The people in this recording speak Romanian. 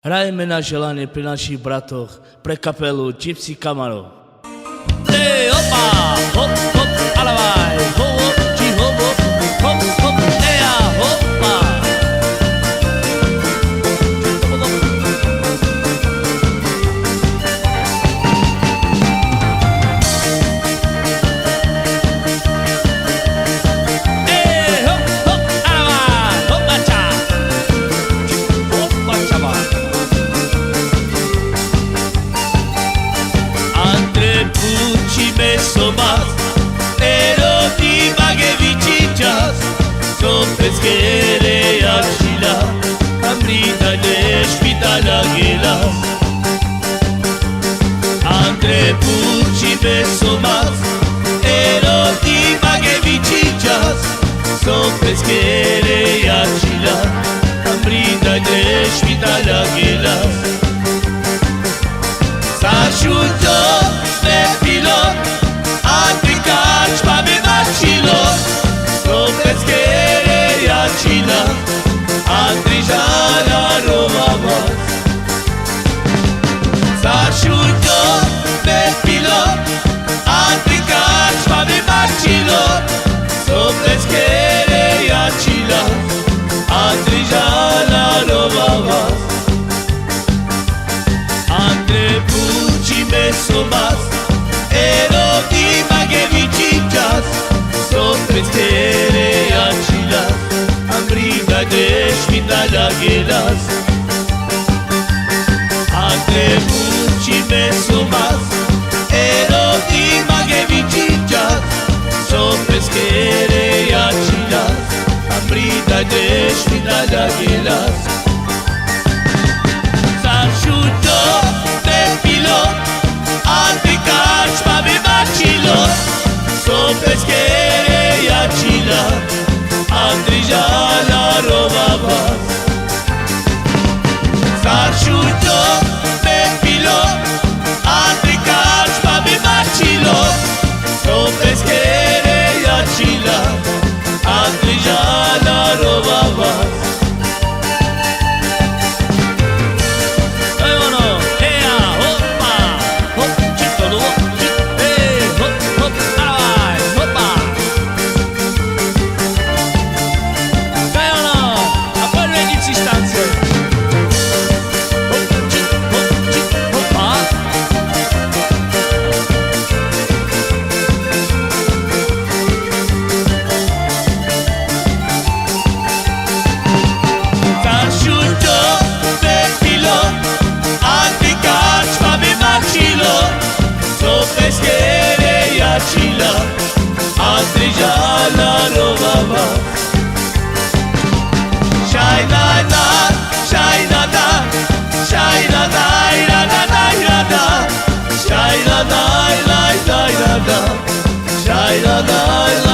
Hrajeme na želanie pri našich bratoch, pre kapelu Gypsy Camaro. Opa, hop, hop, alavaj, hop, či hop, hop, hop, eja, hopa. Hop, hop, alavaj, hopa, ča. Hopa, čava. Pucime somas, pero ti maghe vicinjas, so peschere acila, amrita de spitala gelas. Andre pucime somas, pero ti maghe vicinjas, so peschere acila, amrita de spitala gelas. S'asciutto pilot, altri calci ma mi vacillo, sto peschere a Cina, altri già la rovava. S'asciutto per pilot, altri calci ma mi vacillo, sto peschere a Cina, altri già la rovava. Andre buci messo mas, ero ti maghe vicinjas, so peschere acilas, amrita de spitala gelas. Andre buci messo mas, ero ti maghe vicinjas, so peschere acilas, amrita de spitala gelas. S'asciutto per pilot, altri calci ma mi vacillo, so peschere a Cina, altri già la rovava. S'asciutto per pilot, altri calci ma mi vacillo, so peschere a Cina, altri già la rovava. Altri già la rovava. Shai da da, shai da da, shai da da, da da da da, shai da da, da da da, shai da da.